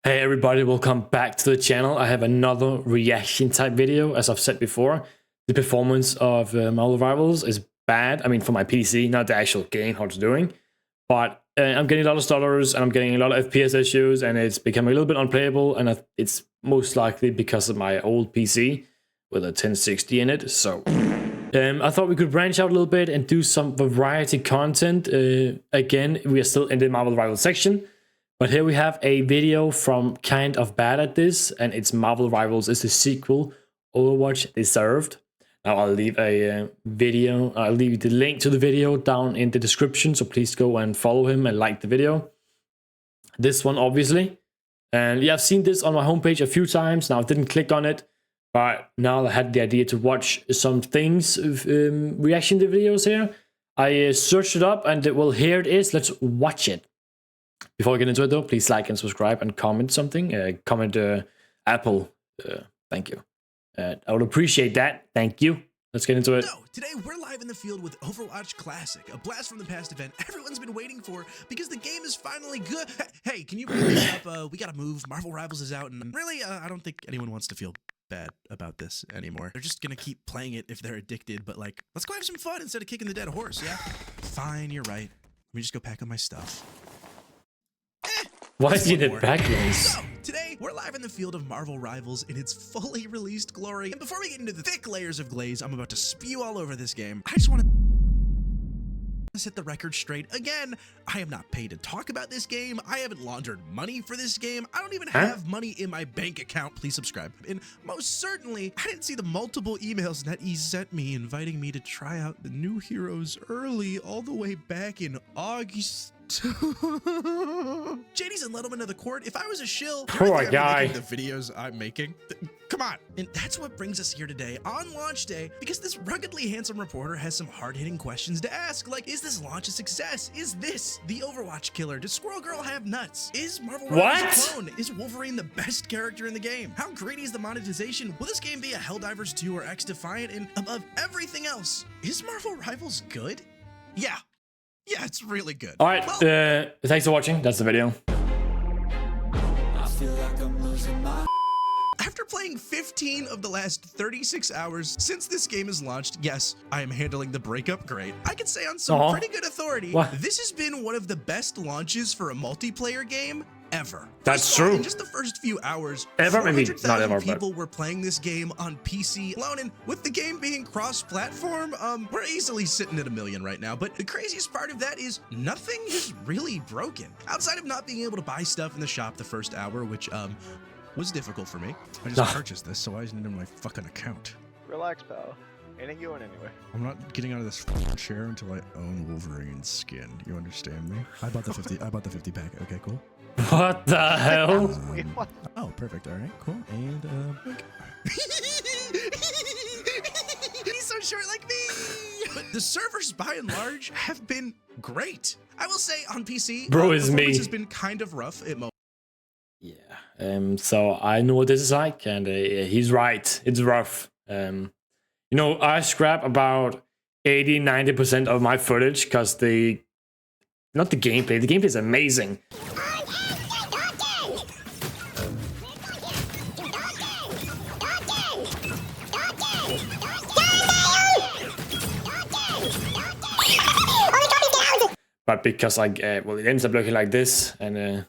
Hey everybody, welcome back to the channel. I have another reaction type video. As I've said before, the performance of Marvel Rivals is bad. I mean, for my PC, not the actual game, how it's doing. But I'm getting a lot of stutters and I'm getting a lot of FPS issues and it's becoming a little bit unplayable. And it's most likely because of my old PC with a 1060 in it. So I thought we could branch out a little bit and do some variety content. Again, we are still in the Marvel Rivals section. But here we have a video from Kind of Bad at This, and it's Marvel Rivals is the sequel Overwatch deserved. Now I'll leave a video, I'll leave the link to the video down in the description, so please go and follow him and like the video. This one, obviously. And yeah, I've seen this on my homepage a few times. Now I didn't click on it, but now I had the idea to watch some things, reaction to videos here. I searched it up and well, here it is. Let's watch it. Before we get into it though, please like and subscribe and comment something. Comment Apple. Thank you. I would appreciate that. Thank you. Let's get into it. So, today we're live in the field with Overwatch Classic, a blast from the past event everyone's been waiting for because the game is finally good. Hey, can you bring this up? We gotta move. Marvel Rivals is out, and really, I don't think anyone wants to feel bad about this anymore. They're just gonna keep playing it if they're addicted, but like, let's go have some fun instead of kicking the dead horse, yeah? Fine, you're right. Let me just go pack up my stuff. Why is he in the background? So, today, we're live in the field of Marvel Rivals in its fully released glory. And before we get into the thick layers of glaze I'm about to spew all over this game, I just want to set the record straight. Again, I am not paid to talk about this game. I haven't laundered money for this game. I don't even have money in my bank account. Please subscribe. And most certainly, I didn't see the multiple emails NetEase sent me inviting me to try out the new heroes early all the way back in August. JD's entitlement of the court. If I was a shill, poor guy, the videos I'm making. Come on. And that's what brings us here today on launch day, because this ruggedly handsome reporter has some hard-hitting questions to ask, like, is this launch a success? Is this the Overwatch killer? Does Squirrel Girl have nuts? Is Marvel Rivals a clone? Is Wolverine the best character in the game? How greedy is the monetization? Will this game be a Helldivers 2 or X Defiant? And above everything else, is Marvel Rivals good? Yeah, it's really good. All right, well, thanks for watching. That's the video. I feel like I'm losing my... After playing 15 of the last 36 hours since this game is launched, yes, I am handling the breakup great. I can say on some pretty good authority, this has been one of the best launches for a multiplayer game ever. That's true. In just the first few hours, ever, maybe not ever, people were playing this game on PC alone, and with the game being cross-platform, we're easily sitting at 1 million right now. But the craziest part of that is nothing is really broken. Outside of not being able to buy stuff in the shop the first hour, which was difficult for me. I just purchased this, so I just needed my fucking account. Relax, pal. It ain't going anywhere. I'm not getting out of this chair until I own Wolverine's skin. You understand me? I bought the 50 pack. Okay, cool. What the hell? Wait, what? Oh, perfect. All right, cool. And he's so short like me. But the servers, by and large, have been great. I will say on PC, bro, is me. Has been kind of rough at moments. Yeah. So I know what this is like, and he's right. It's rough. You know, I scrap about 80-90% of my footage because not the gameplay. The gameplay is amazing. But because well, it ends up looking like this and a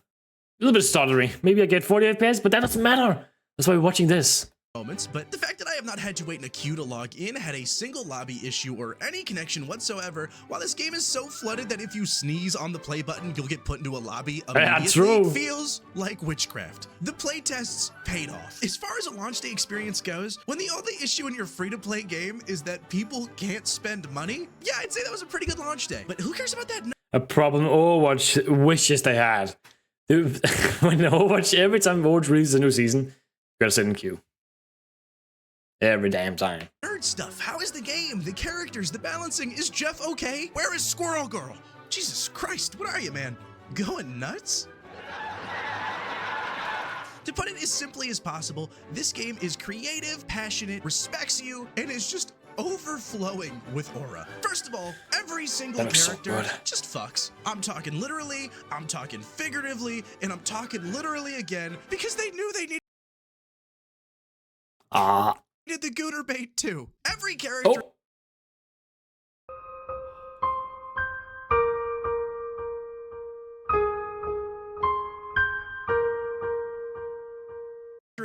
little bit stuttery. Maybe I get 40 FPS, but that doesn't matter. That's why we're watching this. But the fact that I have not had to wait in a queue to log in, had a single lobby issue, or any connection whatsoever, while this game is so flooded that if you sneeze on the play button, you'll get put into a lobby immediately, feels like witchcraft. The playtests paid off. As far as a launch day experience goes, when the only issue in your free-to-play game is that people can't spend money, yeah, I'd say that was a pretty good launch day. But who cares about that? A problem Overwatch wishes they had. When Overwatch, every time Overwatch releases a new season, you gotta sit in queue. Every damn time. Nerd stuff. How is the game? The characters, the balancing. Is Jeff okay? Where is Squirrel Girl? Jesus Christ, what are you, man? Going nuts? To put it as simply as possible, this game is creative, passionate, respects you, and is just overflowing with aura. First of all, every single That looks so character good. just fucks. I'm talking literally, I'm talking figuratively, and I'm talking literally again because they knew they needed the Gooner bait too. Every character. Oh.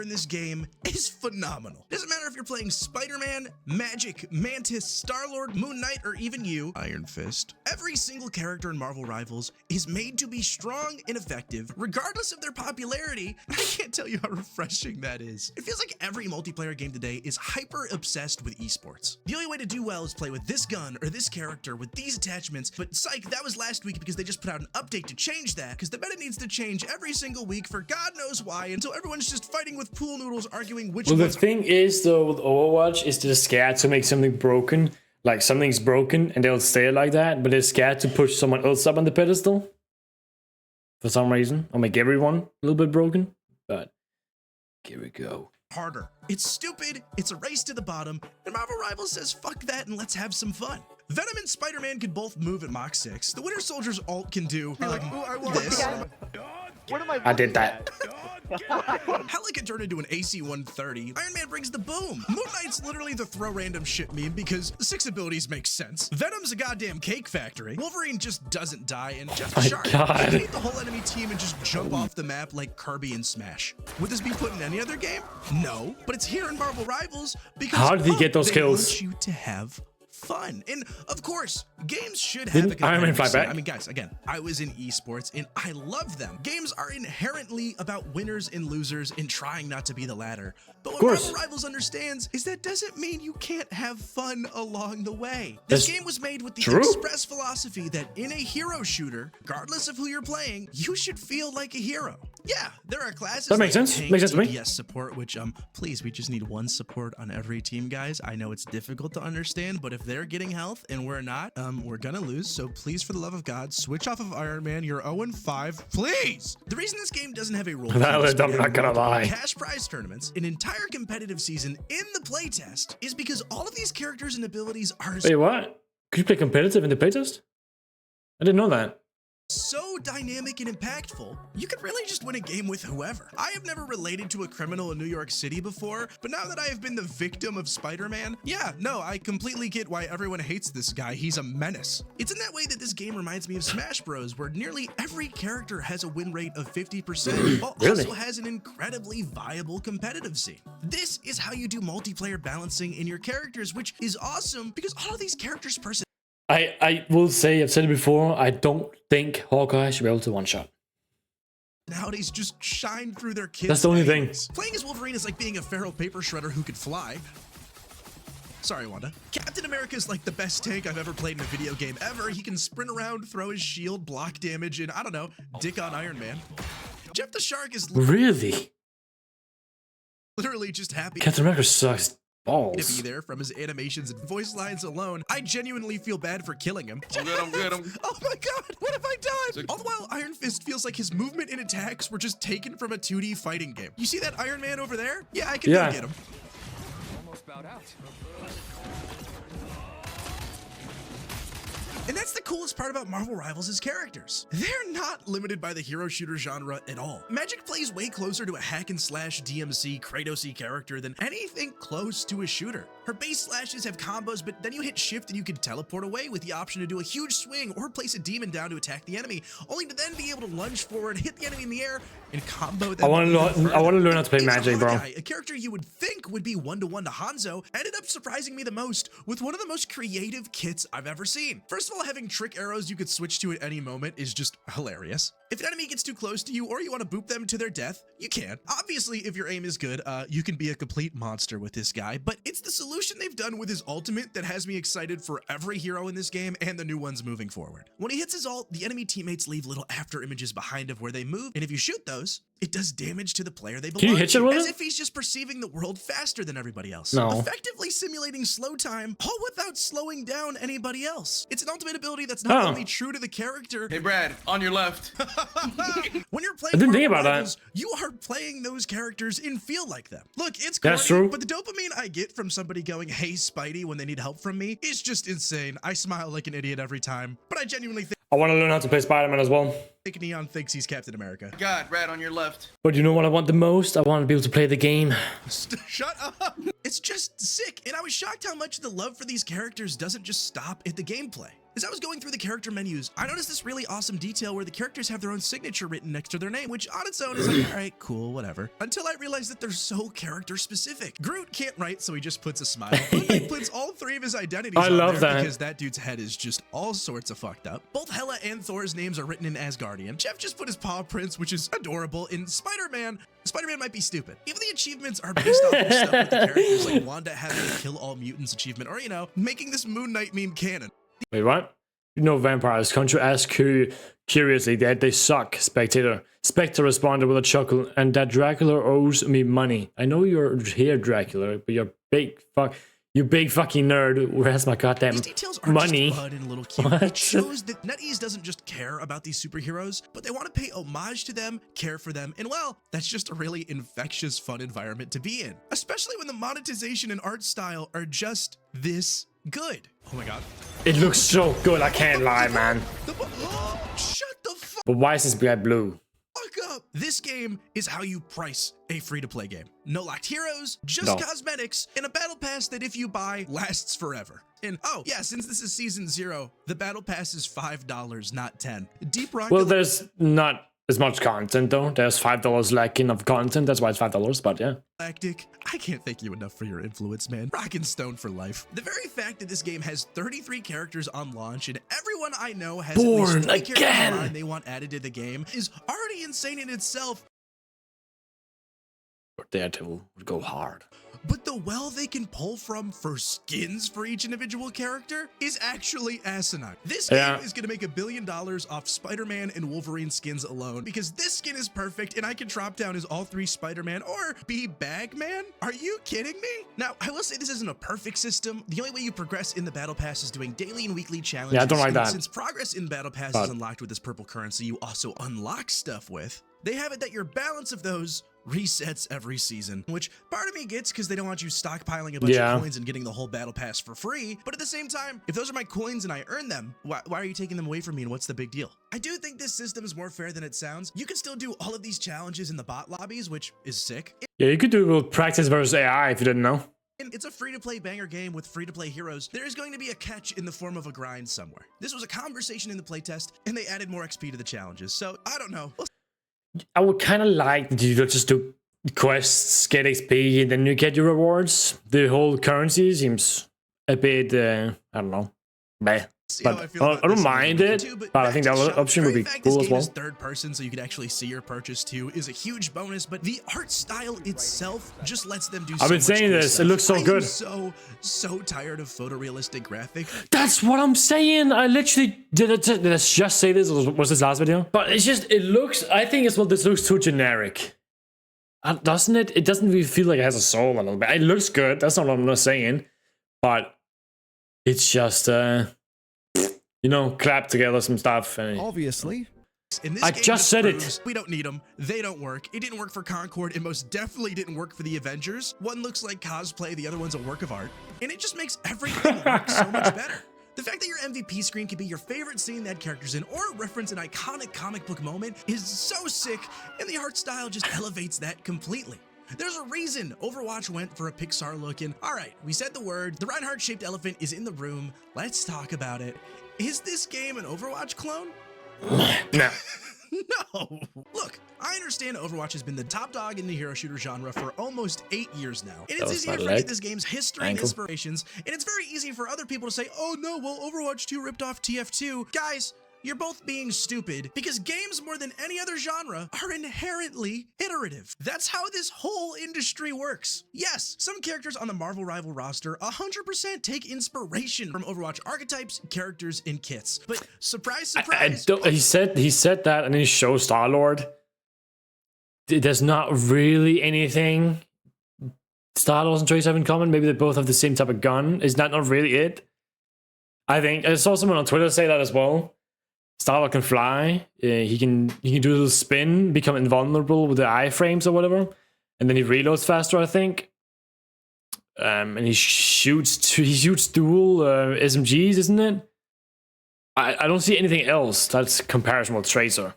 In this game is phenomenal. Doesn't matter if you're playing Spider-Man, Magic, Mantis, Star-Lord, Moon Knight, or even you, Iron Fist. Every single character in Marvel Rivals is made to be strong and effective, regardless of their popularity. I can't tell you how refreshing that is. It feels like every multiplayer game today is hyper obsessed with esports. The only way to do well is play with this gun or this character with these attachments, but psych, that was last week because they just put out an update to change that, because the meta needs to change every single week for God knows why, until everyone's just fighting with pool noodles arguing which Well, the one's thing is, though, with Overwatch, is they're scared to make something broken. Like, something's broken, and they'll stay like that, but they're scared to push someone else up on the pedestal. For some reason. Or make everyone a little bit broken. But, here we go. harder. It's stupid, it's a race to the bottom, and Marvel Rivals says fuck that and let's have some fun. Venom and Spider-Man can both move at Mach 6. The Winter Soldier's ult can do this. What am I did that. Hella can turn into an AC-130. Iron Man brings the boom. Moon Knight's literally the throw random shit meme because 6 abilities make sense. Venom's a goddamn cake factory. Wolverine just doesn't die, and Jeff the My Shark God. can beat the whole enemy team and just jump off the map like Kirby and Smash. Would this be put in any other game? No, but it's here in Marvel Rivals because How did he get those they kills? want you to have fun. And of course, games should have Didn't a Iron Man competitive fly scene. back? I mean, guys, again, I was in esports and I love them. Games are inherently about winners and losers and trying not to be the latter. But what course. Marvel Rivals understands is that doesn't mean you can't have fun along the way. This That's game was made with the true. express philosophy that in a hero shooter, regardless of who you're playing, you should feel like a hero. Yeah, there are classes That makes like sense. tank, Makes sense to me. DPS support, which please, we just need one support on every team, guys. I know it's difficult to understand, but if they're getting health and we're not, we're gonna lose. So please, for the love of God, switch off of Iron Man. You're 0-5, please. The reason this game doesn't have a role Valid, I'm not gonna lie. cash prize tournaments, an entire competitive season in the playtest, is because all of these characters and abilities are Wait, what? Could you play competitive in the playtest? I didn't know that. so dynamic and impactful, you could really just win a game with whoever. I have never related to a criminal in New York City before, but now that I have been the victim of Spider-Man, yeah, no, I completely get why everyone hates this guy. He's a menace. It's in that way that this game reminds me of Smash Bros, where nearly every character has a win rate of 50%, while Really? also has an incredibly viable competitive scene. This is how you do multiplayer balancing in your characters, which is awesome because all of these characters' I will say, I've said it before, I don't think Hawkeye should be able to one-shot. nowadays just shine through their kids. That's the only thing. Playing as Wolverine is like being a feral paper shredder who could fly. Sorry, Wanda. Captain America is like the best tank I've ever played in a video game ever. He can sprint around, throw his shield, block damage, and I don't know, dick on Iron Man. Jeff the Shark is Really? literally just happy Captain America sucks to balls. be there from his animations and voice lines alone. I genuinely feel bad for killing him. I'm good. Oh my god, what have I done? All the while, Iron Fist feels like his movement and attacks were just taken from a 2D fighting game. You see that Iron Man over there? Yeah, I can go Yeah. get him. Almost bowed out. And that's the coolest part about Marvel Rivals' characters. They're not limited by the hero shooter genre at all. Magic plays way closer to a hack and slash DMC Kratos-y character than anything close to a shooter. Her base slashes have combos, but then you hit shift and you can teleport away with the option to do a huge swing or place a demon down to attack the enemy, only to then be able to lunge forward, hit the enemy in the air, and combo them. I want to learn how to play It's Magic, bro. Hawkeye, a character you would think would be one-to-one to Hanzo, ended up surprising me the most with one of the most creative kits I've ever seen. First of all, having trick arrows you could switch to at any moment is just hilarious. If an enemy gets too close to you or you want to boop them to their death, you can. Obviously, if your aim is good, you can be a complete monster with this guy, but it's the solution they've done with his ultimate that has me excited for every hero in this game and the new ones moving forward. When he hits his ult, the enemy teammates leave little after images behind of where they move, and if you shoot those, it does damage to the player they belong Can you hit to, it with as it? if he's just perceiving the world faster than everybody else. No. Effectively simulating slow time, all without slowing down anybody else. It's an ultimate ability that's not Oh. only true to the character. Hey, Brad, on your left. When you're playing I didn't Marvel think about that. Rivals, you are playing those characters and feel like them. Look, it's That's corny, true. but the dopamine I get from somebody going, hey Spidey when they need help from me is just insane. I smile like an idiot every time, but I genuinely I want to learn how to play Spider-Man as well. think Neon thinks he's Captain America. God, rat on your left. But you know what I want the most? I want to be able to play the game. Shut up. It's just sick, and I was shocked how much the love for these characters doesn't just stop at the gameplay. As I was going through the character menus, I noticed this really awesome detail where the characters have their own signature written next to their name, which on its own is like, all right, cool, whatever. Until I realized that they're so character specific. Groot can't write, so he just puts a smile. He puts all 3 of his identities I on love there that. because that dude's head is just all sorts of fucked up. Both Hela and Thor's names are written in Asgardian. Jeff just put his paw prints, which is adorable. In Spider-Man might be stupid. Even the achievements are based off of stuff with the characters, like Wanda having a kill all mutants achievement, or, you know, making this Moon Knight meme canon. Wait, what? You know vampires. Can't you ask who curiously that they suck, Spectator? Spectre responded with a chuckle, and that Dracula owes me money. I know you're here, Dracula, but you big fucking nerd. Where's my goddamn These details are money? just fun and a little cute. What? It shows that NetEase doesn't just care about these superheroes, but they want to pay homage to them, care for them, and well, that's just a really infectious, fun environment to be in. Especially when the monetization and art style are just this good. Oh my god. It looks so good, I can't lie, man. Shut the fuck But why is this guy blue? up. This game is how you price a free-to-play game. No locked heroes, just No. cosmetics, and a battle pass that if you buy, lasts forever. And oh yeah, since this is season 0, the battle pass is $5, not 10. Deep Rock. Well, there's not as much content though. There's $5 lacking of content. That's why it's $5. But yeah. Galactic, I can't thank you enough for your influence, man. Rock and Stone for life. The very fact that this game has 33 characters on launch and everyone I know has Born at least 3 characters again. in mind they want added to the game is already insane in itself. Daredevil would go hard. But the well they can pull from for skins for each individual character is actually asinine. This game is gonna make $1 billion off Spider-Man and Wolverine skins alone because this skin is perfect and I can drop down as all 3 Spider-Man or be Bagman. Are you kidding me? Now, I will say this isn't a perfect system. The only way you progress in the Battle Pass is doing daily and weekly challenges. Yeah, I don't like And that. Since progress in Battle Pass is unlocked with this purple currency you also unlock stuff with, they have it that your balance of those resets every season, which part of me gets because they don't want you stockpiling a bunch of coins and getting the whole battle pass for free. But at the same time, if those are my coins and I earn them, why are you taking them away from me and what's the big deal? I do think this system is more fair than it sounds. You can still do all of these challenges in the bot lobbies, which is sick. Yeah, you could do a little practice versus AI if you didn't know. And it's a free-to-play banger game with free-to-play heroes. There is going to be a catch in the form of a grind somewhere. This was a conversation in the playtest, and they added more XP to the challenges. So I don't know. I would kind of like that you just do quests, get XP, and then you get your rewards. The whole currency seems a bit, I don't know, meh. But I don't mind it, but I think that option would be cool as well. Third person, so you could actually see your purchase too, is a huge bonus. But the art style itself just lets them do. I've been saying this. It looks so good. So tired of photorealistic graphics. That's what I'm saying. I literally did I just say this, or was this last video? But it's just, it looks. I think as well. This looks too generic. Doesn't it? It doesn't really feel like it has a soul a little bit. It looks good. That's not what I'm not saying. But it's just, you know, clap together some stuff. And Obviously. I just said it. We don't need them. They don't work. It didn't work for Concord. It most definitely didn't work for the Avengers. One looks like cosplay. The other one's a work of art. And it just makes everything work so much better. The fact that your MVP screen could be your favorite scene that character's in or reference an iconic comic book moment is so sick, and the art style just elevates that completely. There's a reason Overwatch went for a Pixar look, and all right, we said the word. The Reinhardt-shaped elephant is in the room. Let's talk about it. Is this game an Overwatch clone? No. No. Look, I understand Overwatch has been the top dog in the hero shooter genre for almost 8 years now. And it's easy to forget this game's history and inspirations, and it's very easy for other people to say, oh no, well, Overwatch 2 ripped off TF2. Guys, you're both being stupid because games more than any other genre are inherently iterative. That's how this whole industry works. Yes, some characters on the Marvel Rival roster 100% take inspiration from Overwatch archetypes, characters, and kits. But surprise, surprise. He said that and then he showed Star-Lord. There's not really anything Star-Lord and Trace have in common. Maybe they both have the same type of gun. Is that not really it? I think I saw someone on Twitter say that as well. Star-Lord can fly. He can do a little spin, become invulnerable with the iframes or whatever, and then he reloads faster, I think. and he shoots dual SMGs, isn't it? I don't see anything else that's comparison with Tracer.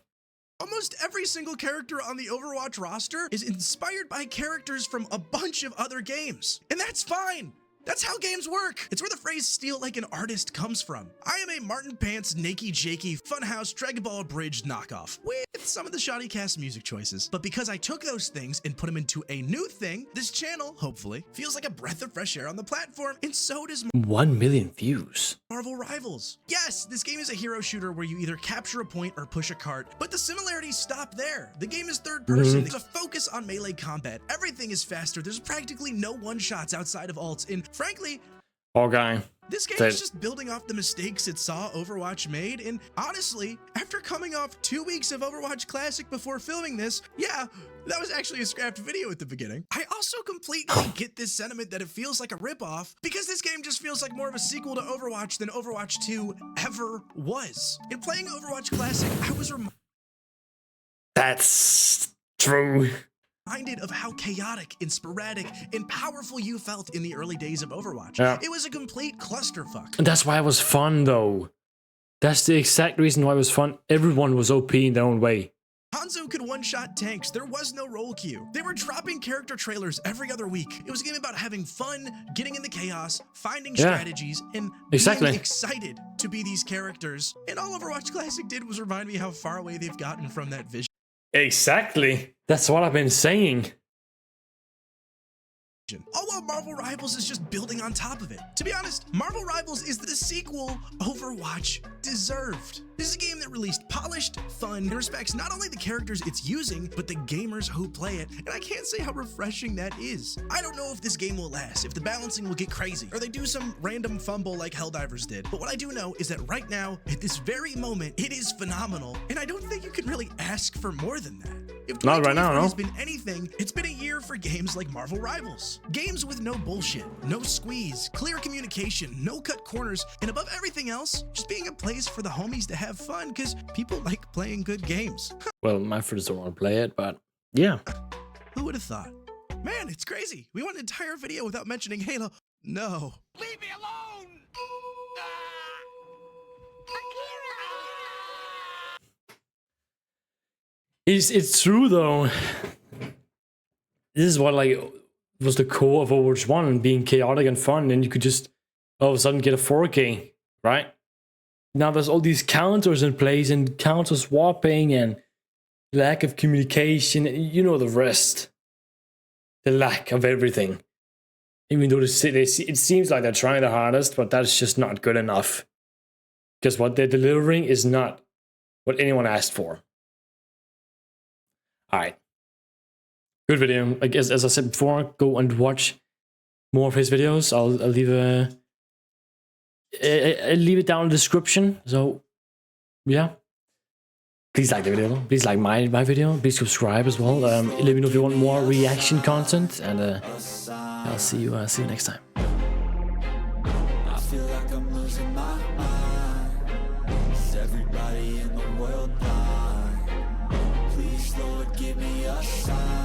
Almost every single character on the Overwatch roster is inspired by characters from a bunch of other games. And that's fine. That's how games work. It's where the phrase steal like an artist comes from. I am a Martin Pants, Nakey Jakey, Funhouse, Dragon Ball Bridge knockoff with some of the shoddy cast music choices. But because I took those things and put them into a new thing, this channel, hopefully, feels like a breath of fresh air on the platform, and so does 1 million views. Marvel Rivals. Yes, this game is a hero shooter where you either capture a point or push a cart, but the similarities stop there. The game is third person. There's a focus on melee combat. Everything is faster. There's practically no one-shots outside of ults, and frankly, Okay. this game is just building off the mistakes it saw Overwatch made, and honestly, after coming off 2 weeks of Overwatch Classic before filming this, yeah, that was actually a scrapped video at the beginning. I also completely get this sentiment that it feels like a ripoff, because this game just feels like more of a sequel to Overwatch than Overwatch 2 ever was. In playing Overwatch Classic, I was That's true. reminded of how chaotic and sporadic and powerful you felt in the early days of Overwatch. Yeah. It was a complete clusterfuck. And that's why it was fun, though. That's the exact reason why it was fun. Everyone was OP in their own way. Hanzo could one-shot tanks. There was no role queue. They were dropping character trailers every other week. It was a game about having fun, getting in the chaos, finding strategies, and being excited to be these characters. And all Overwatch Classic did was remind me how far away they've gotten from that vision. Exactly. That's what I've been saying. All while Marvel Rivals is just building on top of it. To be honest, Marvel Rivals is the sequel Overwatch deserved. This is a game that released polished, fun, and respects not only the characters it's using, but the gamers who play it, and I can't say how refreshing that is. I don't know if this game will last, if the balancing will get crazy, or they do some random fumble like Helldivers did, but what I do know is that right now, at this very moment, it is phenomenal, and I don't think you can really ask for more than that. If Not right now, no. has been anything, it's been a year for games like Marvel Rivals. Games with no bullshit, no squeeze, clear communication, no cut corners, and above everything else, just being a place for the homies to have fun, because people like playing good games. Well, my friends don't want to play it, but yeah. Who would have thought? Man, it's crazy. We went an entire video without mentioning Halo. No. Leave me alone! It's true, though. This is what, like, was the core of Overwatch 1, being chaotic and fun, and you could just all of a sudden get a 4K, right? Now there's all these counters in place, and counter swapping, and lack of communication, you know the rest. The lack of everything. Even though it seems like they're trying the hardest, but that's just not good enough. Because what they're delivering is not what anyone asked for. Alright. Good video. I guess, as I said before, go and watch more of his videos. I'll leave I'll leave it down in the description. So, yeah. Please like the video. Please like my video. Please subscribe as well. Let me know if you want more reaction content. And I'll see you next time. I feel like I'm losing my mind. Is everybody in the world blind? Please, Lord, give me a sign.